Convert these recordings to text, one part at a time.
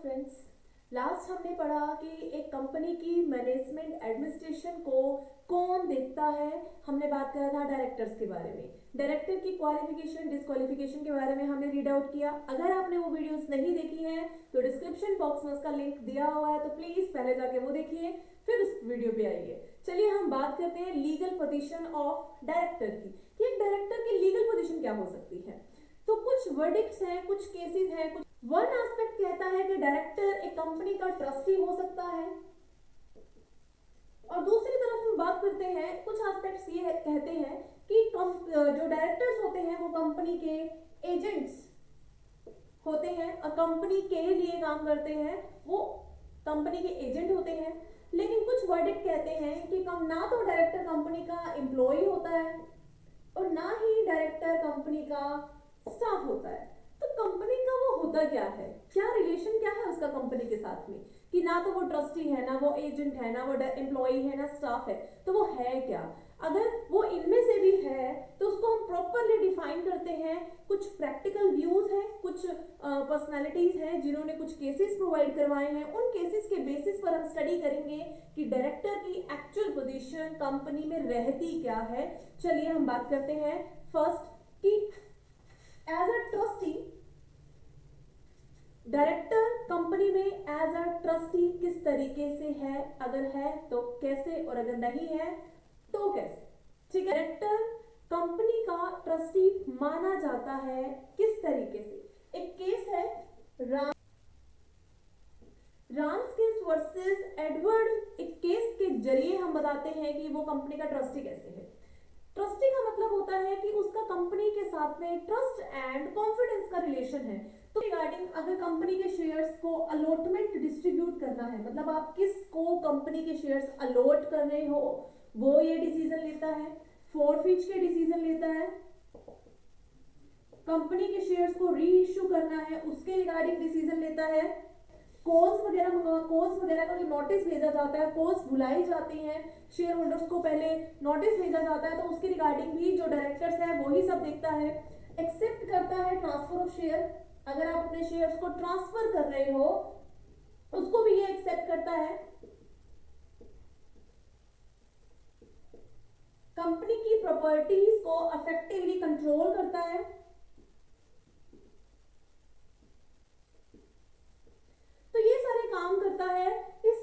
Friends, last हमने पढ़ा कि एक कंपनी की मैनेजमेंट एडमिनिस्ट्रेशन को कौन देखता है। हमने बात करा था डायरेक्टर्स के बारे में। डायरेक्टर की क्वालिफिकेशन डिस्क्वालिफिकेशन के बारे में हमने रीड आउट किया। अगर आपने वो वीडियोस नहीं देखी हैं तो डिस्क्रिप्शन बॉक्स में उसका लिंक दिया हुआ है, तो प्लीज पहले जाके वो देखिए, फिर उस वीडियो पे आइए। चलिए हम बात करते हैं लीगल पोजीशन ऑफ डायरेक्टर की, कि एक डायरेक्टर की लीगल पोजीशन क्या हो सकती है। तो कुछ वर्डिक्ट्स हैं, कुछ केसेस हैं, कुछ वन एस्पेक्ट कहता है कि डायरेक्टर एक कंपनी का ट्रस्टी हो सकता है, और दूसरी तरफ हम बात करते हैं, कुछ एस्पेक्ट्स ये कहते हैं कि जो डायरेक्टर्स होते हैं वो कंपनी के एजेंट्स होते हैं और कंपनी के लिए काम करते हैं, वो कंपनी के एजेंट होते हैं। लेकिन कुछ वर्डिक्ट कहते हैं कि ना तो डायरेक्टर कंपनी का एम्प्लॉय होता है और ना ही डायरेक्टर कंपनी का स्टाफ होता है। तो कंपनी का वो होता क्या है, क्या रिलेशन क्या है उसका कंपनी के साथ में, कि ना तो वो ट्रस्टी है, ना वो एजेंट है, ना वो एम्प्लॉय है, ना स्टाफ है, तो वो है क्या। अगर वो इनमें से भी है तो उसको हम प्रॉपरली डिफाइन करते हैं। कुछ प्रैक्टिकल व्यूज हैं, कुछ पर्सनालिटीज हैं जिन्होंने कुछ केसेस प्रोवाइड करवाए हैं। उन केसेस के बेसिस पर हम स्टडी करेंगे कि डायरेक्टर की एक्चुअल पोजीशन कंपनी में रहती क्या है। चलिए हम बात करते हैं फर्स्ट कि as a trustee director company में एज अ ट्रस्टी किस तरीके से है, अगर है तो कैसे, और अगर नहीं है तो कैसे। ठीक है, डायरेक्टर कंपनी का ट्रस्टी माना जाता है किस तरीके से। एक केस है रामस्किल्स वर्सेस एडवर्ड। एक केस के जरिए हम बताते हैं कि वो कंपनी का ट्रस्टी कैसे है। ट्रस्टी का मतलब होता है कि उसका कंपनी के साथ में ट्रस्ट एंड कॉन्फिडेंस का रिलेशन है। तो रिगार्डिंग अगर कंपनी के शेयर्स को अलॉटमेंट डिस्ट्रीब्यूट करना है, मतलब आप किसको कंपनी के शेयर्स अलॉट कर रहे हो, वो ये डिसीजन लेता है। फॉरफिच के डिसीजन लेता है। कंपनी के शेयर्स को री इश्यू करना है, उसके रिगार्डिंग डिसीजन लेता है। कॉल्स वगैरह का जो नोटिस भेजा जाता है, कॉल्स बुलाई जाती हैं, शेयर होल्डर्स को पहले नोटिस भेजा जाता है, तो उसके रिगार्डिंग भी जो डायरेक्टर्स है वही सब देखता है। एक्सेप्ट करता है ट्रांसफर ऑफ शेयर, अगर आप अपने शेयर्स को ट्रांसफर कर रहे हो उसको भी ये एक्सेप्ट करता है। कंपनी की प्रॉपर्टीज को इफेक्टिवली कंट्रोल करता है। तो ये सारे काम करता है। इस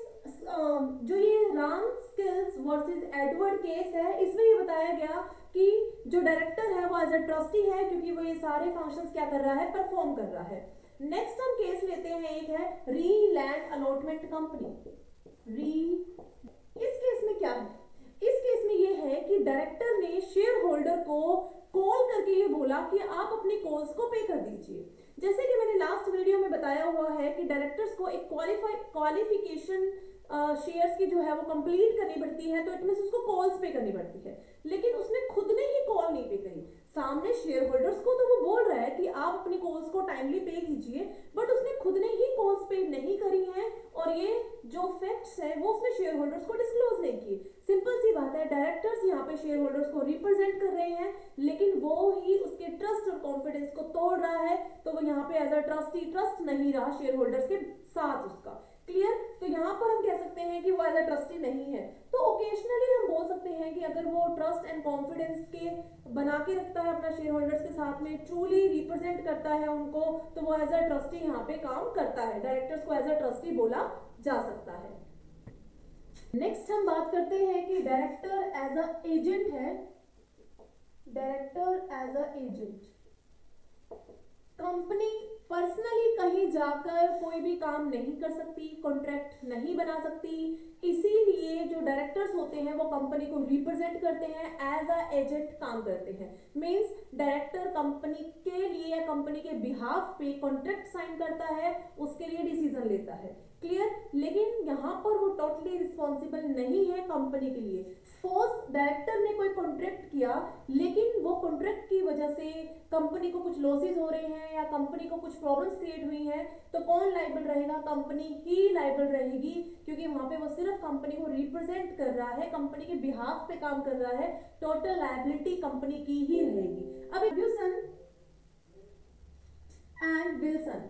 जो ये रामस्किल्स वर्सेस एडवर्ड केस है, इसमें ये बताया गया कि जो डायरेक्टर है वो एज अ ट्रस्टी है, क्योंकि वो ये सारे फंक्शंस क्या कर रहा है, परफॉर्म कर रहा है। नेक्स्ट हम केस लेते हैं, एक है री लैंड अलॉटमेंट कंपनी। इस केस में क्या है, इस केस में ये है कि डायरेक्टर ने शेयर होल्डर को कॉल करके ये बोला कि आप अपने कॉल्स को पे कर दीजिए। जैसे कि मैंने लास्ट वीडियो में बताया हुआ है कि डायरेक्टर्स को एक क्वालिफिकेशन शेयर्स की जो है वो कंप्लीट करनी पड़ती है, तो इट मींस उसको कॉल्स पे करनी पड़ती है। लेकिन उसने खुद ने ही कॉल नहीं पे करी, सामने शेयर होल्डर्स को तो वो बोल रहा है कि आप अपने कॉल्स को टाइमली पे कीजिए, बट उसने खुद ने ही कॉल्स पे नहीं करी हैं, और ये जो फैक्ट्स है वो उसने शेयर होल्डर्स को डिस्क्लोज नहीं किए। सिंपल सी बात है, डायरेक्टर्स यहाँ पे शेयर होल्डर्स को रिप्रेजेंट कर रहे हैं, लेकिन वो ही उसके ट्रस्ट और कॉन्फिडेंस को तोड़ रहा है, तो वो यहाँ पे एज अ ट्रस्टी ट्रस्ट नहीं रहा शेयर होल्डर्स के साथ उसका। क्लियर। तो यहाँ पर हम कह सकते हैं कि वो एज अ ट्रस्टी नहीं है। तो ओकेजनली हम बोल सकते हैं कि अगर वो ट्रस्ट एंड कॉन्फिडेंस के बना के रखता है अपना शेयर होल्डर्स के साथ में, ट्रूली रिप्रेजेंट करता है उनको, तो वो एज अ ट्रस्टी यहाँ पे काम करता है। डायरेक्टर्स को एज अ ट्रस्टी बोला जा सकता है। नेक्स्ट हम बात करते हैं कि डायरेक्टर एज अ एजेंट है। Director as a agent, company personally कहीं जाकर कोई भी काम नहीं कर सकती, कॉन्ट्रैक्ट नहीं बना सकती, इसीलिए जो डायरेक्टर्स होते हैं वो कंपनी को रिप्रेजेंट करते हैं, एज अ एजेंट काम करते हैं। मींस डायरेक्टर कंपनी के लिए या कंपनी के बिहाफ पे कॉन्ट्रैक्ट साइन करता है, उसके लिए डिसीजन लेता है। क्लियर। लेकिन यहाँ पर वो टोटली रिस्पॉन्सिबल नहीं है कंपनी के लिए। सपोज डायरेक्टर ने कोई कॉन्ट्रैक्ट किया, लेकिन वो कॉन्ट्रैक्ट की वजह से कंपनी को कुछ लॉसेस हो रहे हैं या कंपनी को कुछ प्रॉब्लम्स क्रिएट हुई हैं, तो कौन लायबल रहेगा, कंपनी ही लायबल रहेगी, क्योंकि वहां पे वो सिर्फ कंपनी को रिप्रेजेंट कर रहा है, कंपनी के बिहाफ पे काम कर रहा है, टोटल लायबिलिटी कंपनी की ही रहेगी। अब Ferguson and Wilson,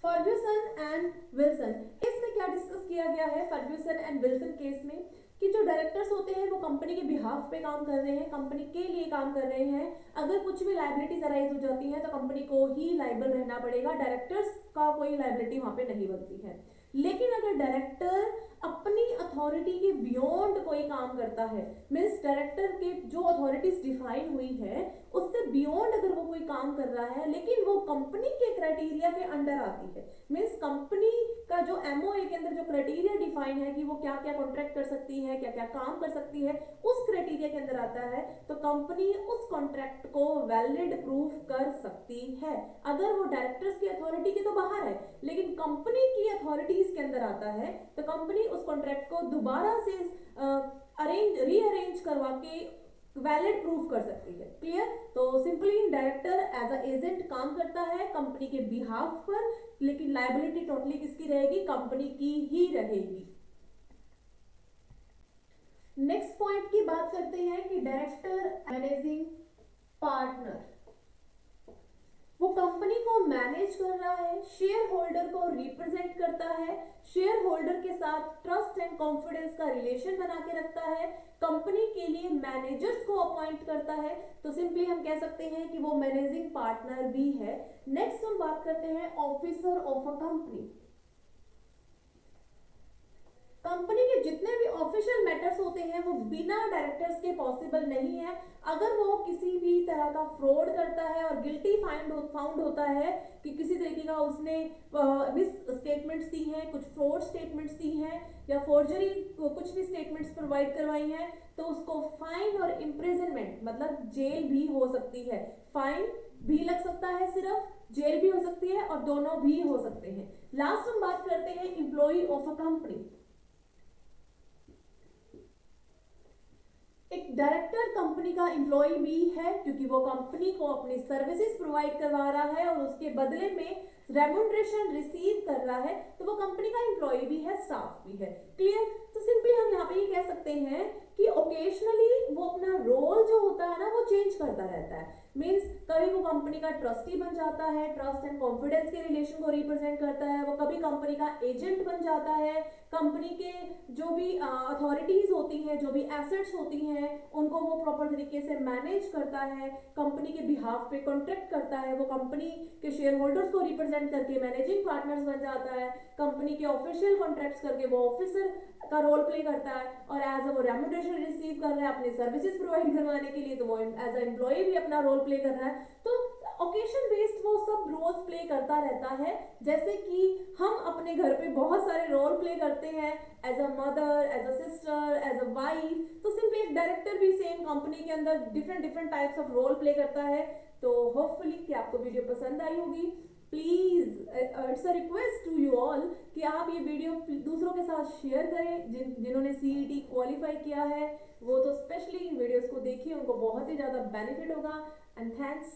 Ferguson and Wilson, इसमें क्या डिस्कस किया गया है फर्ग्यूसन एंड विल्सन केस में कि जो डायरेक्टर्स होते हैं वो कंपनी के बिहाफ पे काम कर रहे हैं, कंपनी के लिए काम कर रहे हैं, अगर कुछ भी लायबिलिटीज अराइज हो जाती है तो कंपनी को ही लायबल रहना पड़ेगा, डायरेक्टर्स का कोई लायबिलिटी वहां पे नहीं बनती है। लेकिन अगर डायरेक्टर अपनी अथॉरिटी के बियॉन्ड कोई काम करता है, मीन्स डायरेक्टर के जो अथॉरिटीज डिफाइन हुई है उससे बियॉन्ड अगर वो कोई काम कर रहा है लेकिन वो कंपनी के क्राइटेरिया के अंडर आती है, मीन्स कंपनी का जो एमओए के अंदर जो क्राइटेरिया डिफाइन है कि वो क्या क्या कॉन्ट्रैक्ट कर सकती है, क्या क्या काम कर सकती है, उस क्राइटेरिया के अंदर आता है तो कंपनी उस कॉन्ट्रैक्ट को वैलिड प्रूफ कर सकती है। अगर वो डायरेक्टर्स की अथॉरिटी के तो बाहर है लेकिन कंपनी की अथॉरिटीज के अंदर आता है तो कंपनी उस कॉन्ट्रैक्ट को दोबारा से रीअरेंज करवा के वैलिड प्रूफ कर सकती है। क्लियर? तो simply director as a agent काम करता है कंपनी के बिहाफ पर, लेकिन लायबिलिटी टोटली किसकी रहेगी? कंपनी की ही रहेगी। नेक्स्ट पॉइंट की बात करते हैं कि डायरेक्टर मैनेजिंग पार्टनर, वो कंपनी को मैनेज कर रहा है, शेयर होल्डर को रिप्रेजेंट करता है, शेयर होल्डर के साथ ट्रस्ट एंड कॉन्फिडेंस का रिलेशन बना के रखता है, कंपनी के लिए मैनेजर्स को अपॉइंट करता है, तो सिंपली हम कह सकते हैं कि वो मैनेजिंग पार्टनर भी है। नेक्स्ट हम बात करते हैं officer of a company. Company के जितने भी ऑफिशियल मैटर्स होते हैं वो बिना डायरेक्टर्स के पॉसिबल नहीं है। अगर वो किसी भी तरह का फ्रॉड करता है और गिल्टी फाउंड होता है कि किसी तरीके का उसने मिस स्टेटमेंट्स दी हैं, कुछ फ्रॉड स्टेटमेंट्स दी हैं या फोर्जरी कुछ भी स्टेटमेंट्स प्रोवाइड करवाई हैं, तो उसको फाइन और इम्प्रिजनमेंट मतलब जेल भी हो सकती है। फाइन भी लग सकता है, सिर्फ जेल भी हो सकती है और दोनों भी हो सकते हैं। लास्ट हम बात करते हैं एम्प्लॉय ऑफ अ कंपनी। एक डायरेक्टर कंपनी का एम्प्लॉय भी है क्योंकि वो कंपनी को अपनी सर्विसेज प्रोवाइड करवा रहा है और उसके बदले में रेम्यूनरेशन रिसीव कर रहा है, तो वो कंपनी का एम्प्लॉय भी है, स्टाफ भी है। क्लियर? तो सिंपली हम यहाँ पे ये कह सकते हैं कि ओकेजनली वो अपना रोल जो होता है ना वो चेंज करता रहता है। मीन्स कभी वो कंपनी का ट्रस्टी बन जाता है, ट्रस्ट एंड कॉन्फिडेंस के रिलेशन को रिप्रेजेंट करता है, वो कभी कंपनी का एजेंट बन जाता है, कंपनी के जो भी अथॉरिटीज होती हैं, जो भी एसेट्स होती हैं उनको वो प्रॉपर तरीके से मैनेज करता है, कंपनी के बिहाफ पे कॉन्ट्रैक्ट करता है, वो कंपनी के शेयर होल्डर्स को रिप्रेजेंट करके मैनेजिंग पार्टनर्स बन जाता है, कंपनी के ऑफिशियल कॉन्ट्रैक्ट्स करके वो ऑफिसर का रोल प्ले करता है और एज अ वो रेम्यूनरेशन रिसीव कर रहा है अपनी सर्विसेज प्रोवाइड करवाने के लिए, तो वो एज अ एम्प्लॉय भी अपना रोल प्ले कर रहा है। तो ओकेशन बेस्ड वो सब रोल्स प्ले करता रहता है, जैसे कि हम अपने घर पे बहुत सारे रोल प्ले करते हैं as a mother, as a sister, as a wife, तो सिंपली एक डायरेक्टर भी सेम कंपनी के अंदर different types of role play करता है। तो होपफुली कि आपको वीडियो पसंद आई होगी। Please it's a request to you all कि आप ये वीडियो दूसरों के साथ शेयर करें, जिन्होंने सीईटी क्वालिफाई किया है वो तो स्पेशली इन वीडियोस को देखिए, उनको बहुत ही ज़्यादा बेनिफिट होगा। And thanks